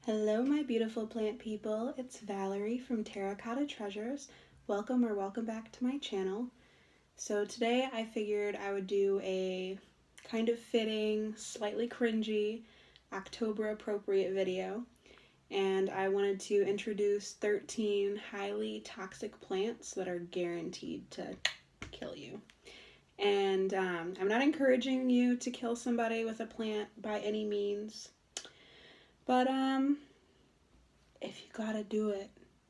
Hello, my beautiful plant people. It's Valerie from Terracotta Treasures. Welcome back to my channel. So today I figured I would do a kind of fitting, slightly cringy, October appropriate video. And I wanted to introduce 13 highly toxic plants that are guaranteed to kill you. And I'm not encouraging you to kill somebody with a plant by any means. But if you gotta do it,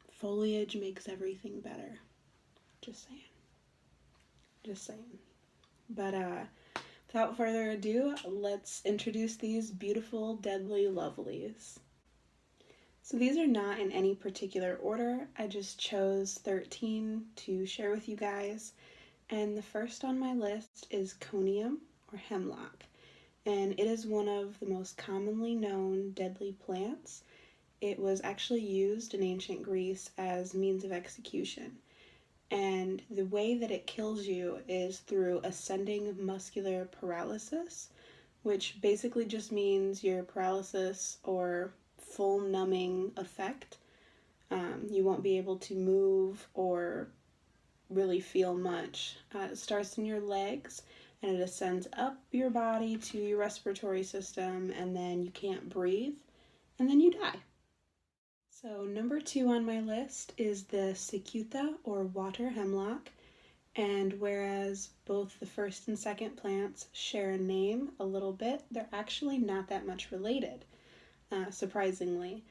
foliage makes everything better. Just saying. But without further ado, let's introduce these beautiful, deadly lovelies. So these are not in any particular order. I just chose 13 to share with you guys. And the first on my list is conium, or hemlock. And it is one of the most commonly known deadly plants. It was actually used in ancient Greece as means of execution. And the way that it kills you is through ascending muscular paralysis, which basically just means your paralysis or full numbing effect. You won't be able to move or really feel much. It starts in your legs and it ascends up your body to your respiratory system, and then you can't breathe, and then you die. So number 2 on my list is the cicuta, or water hemlock, and whereas both the first and second plants share a name a little bit, they're actually not that much related, surprisingly.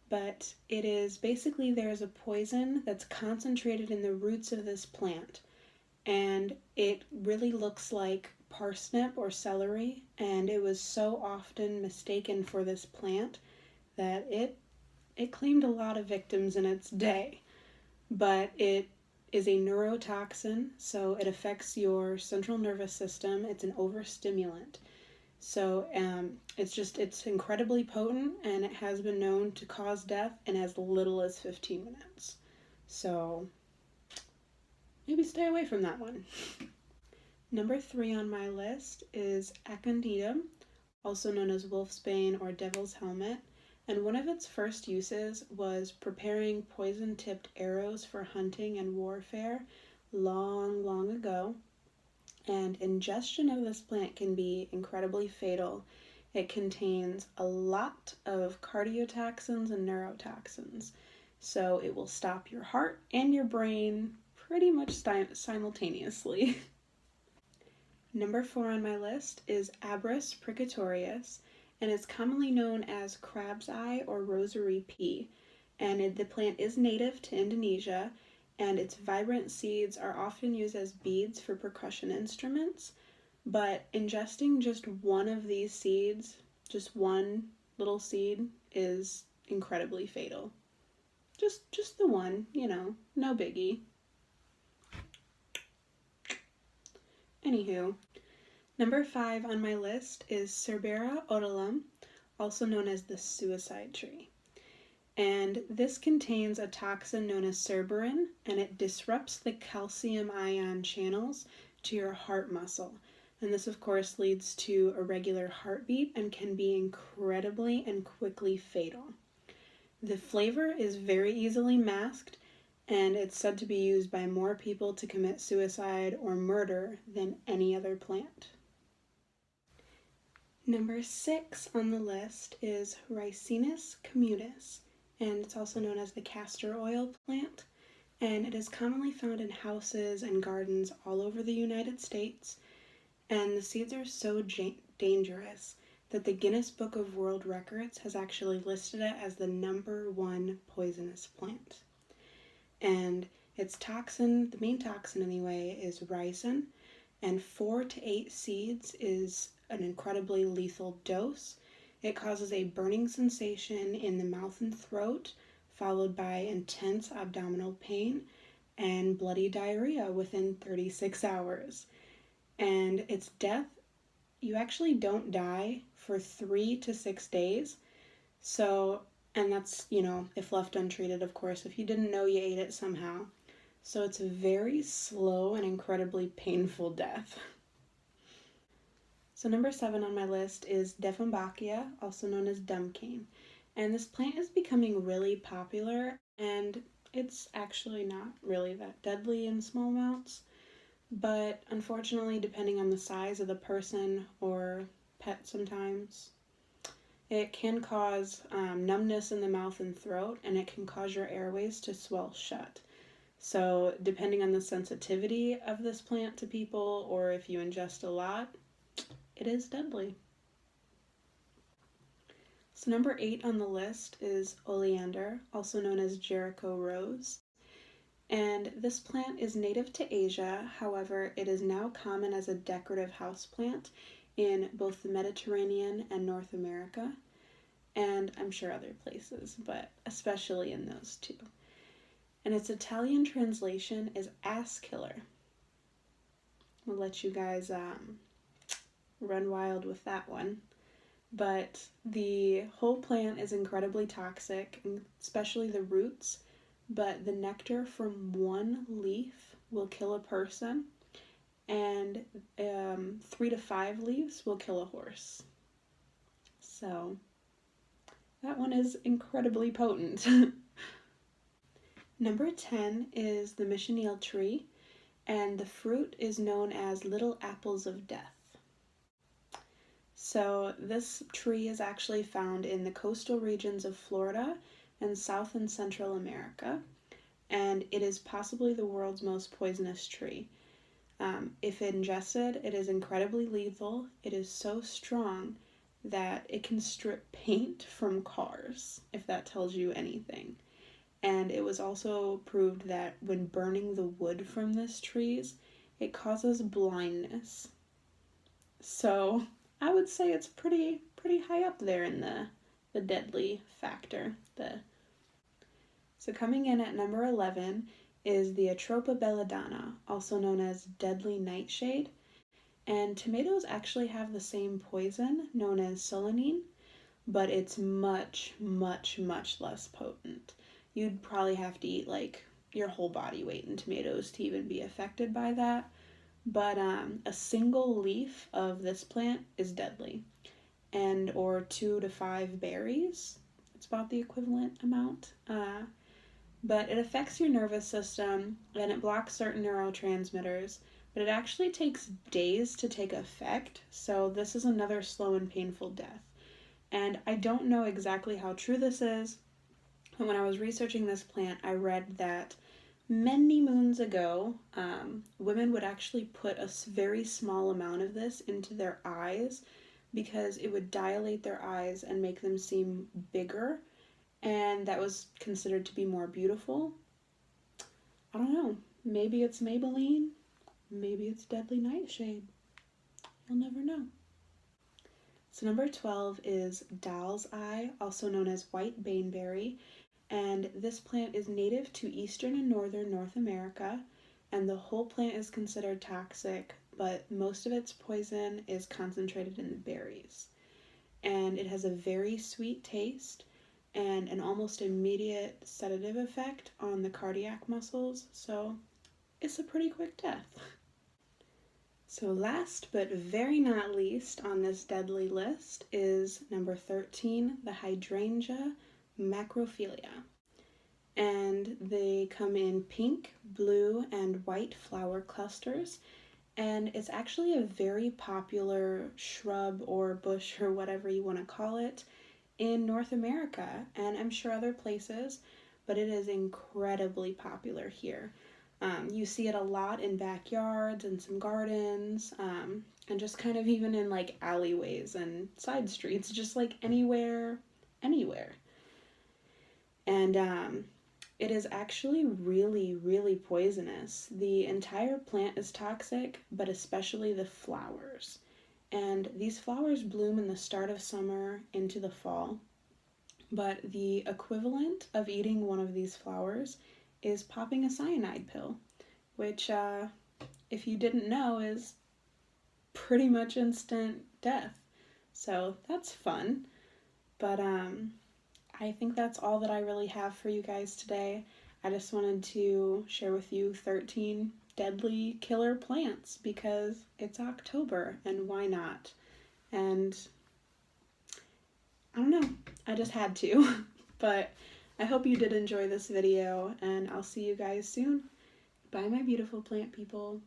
But it is basically, there's a poison that's concentrated in the roots of this plant, and it really looks like parsnip or celery, and it was so often mistaken for this plant that it claimed a lot of victims in its day. But it is a neurotoxin, so it affects your central nervous system. It's an overstimulant. So it's incredibly potent, and it has been known to cause death in as little as 15 minutes. So maybe stay away from that one. Number 3 on my list is aconitum, also known as wolfsbane or devil's helmet. And one of its first uses was preparing poison-tipped arrows for hunting and warfare long ago. And ingestion of this plant can be incredibly fatal. It contains a lot of cardiotoxins and neurotoxins. So it will stop your heart and your brain pretty much simultaneously. Number 4 on my list is Abrus precatorius, and it's commonly known as crab's eye or rosary pea. And the plant is native to Indonesia, and its vibrant seeds are often used as beads for percussion instruments. But ingesting just one of these seeds, just one little seed, is incredibly fatal. Just the one, no biggie. Anywho, number 5 on my list is Cerbera odolum, also known as the suicide tree. And this contains a toxin known as cerberin, and it disrupts the calcium ion channels to your heart muscle. And this, of course, leads to irregular heartbeat and can be incredibly and quickly fatal. The flavor is very easily masked, and it's said to be used by more people to commit suicide or murder than any other plant. Number 6 on the list is Ricinus communis, and it's also known as the castor oil plant, and it is commonly found in houses and gardens all over the United States, and the seeds are so dangerous that the Guinness Book of World Records has actually listed it as the number 1 poisonous plant. And its toxin, the main toxin anyway, is ricin, and 4 to 8 seeds is an incredibly lethal dose. It causes a burning sensation in the mouth and throat, followed by intense abdominal pain and bloody diarrhea within 36 hours. And its death, you actually don't die for 3 to 6 days. So, and that's, if left untreated, of course. If you didn't know, you ate it somehow. So it's a very slow and incredibly painful death. So number 7 on my list is Dieffenbachia, also known as dumb cane. And this plant is becoming really popular, and it's actually not really that deadly in small amounts. But unfortunately, depending on the size of the person or pet, sometimes it can cause numbness in the mouth and throat, and it can cause your airways to swell shut. So, depending on the sensitivity of this plant to people, or if you ingest a lot, it is deadly. So, number 8 on the list is oleander, also known as Jericho rose. And this plant is native to Asia, however, it is now common as a decorative houseplant in both the Mediterranean and North America, and I'm sure other places, but especially in those two. And its Italian translation is ass killer. I'll let you guys run wild with that one. But the whole plant is incredibly toxic, especially the roots, but the nectar from one leaf will kill a person, and 3 to 5 leaves will kill a horse. So that one is incredibly potent. Number 10 is the michineal tree, and the fruit is known as little apples of death. So this tree is actually found in the coastal regions of Florida and South and Central America, and it is possibly the world's most poisonous tree. If ingested, it is incredibly lethal. It is so strong that it can strip paint from cars, if that tells you anything. And it was also proved that when burning the wood from this trees, it causes blindness. So I would say it's pretty high up there in the deadly factor. So coming in at number 11 is the Atropa belladonna, also known as deadly nightshade. And tomatoes actually have the same poison, known as solanine, but it's much less potent. You'd probably have to eat like your whole body weight in tomatoes to even be affected by that. But a single leaf of this plant is deadly, and or 2 to 5 berries. It's about the equivalent amount. But it affects your nervous system and it blocks certain neurotransmitters, but it actually takes days to take effect, so this is another slow and painful death. And I don't know exactly how true this is, but when I was researching this plant, I read that many moons ago, women would actually put a very small amount of this into their eyes because it would dilate their eyes and make them seem bigger, and that was considered to be more beautiful. I don't know. Maybe it's Maybelline. Maybe it's deadly nightshade. You'll never know. So number 12 is doll's eye, also known as white baneberry, and this plant is native to eastern and northern North America, and the whole plant is considered toxic, but most of its poison is concentrated in the berries. And it has a very sweet taste and an almost immediate sedative effect on the cardiac muscles, so it's a pretty quick death. So last but very not least on this deadly list is number 13, the hydrangea macrophylla. And they come in pink, blue, and white flower clusters, and it's actually a very popular shrub or bush or whatever you want to call it in North America, and I'm sure other places, but it is incredibly popular here. You see it a lot in backyards and some gardens, and just kind of even in like alleyways and side streets, just like anywhere. And it is actually really poisonous. The entire plant is toxic, but especially the flowers. And these flowers bloom in the start of summer into the fall. But the equivalent of eating one of these flowers is popping a cyanide pill, which, if you didn't know, is pretty much instant death. So that's fun. But I think that's all that I really have for you guys today. I just wanted to share with you 13 deadly killer plants because it's October and why not? And I don't know, I just had to. But I hope you did enjoy this video, and I'll see you guys soon. Bye, my beautiful plant people.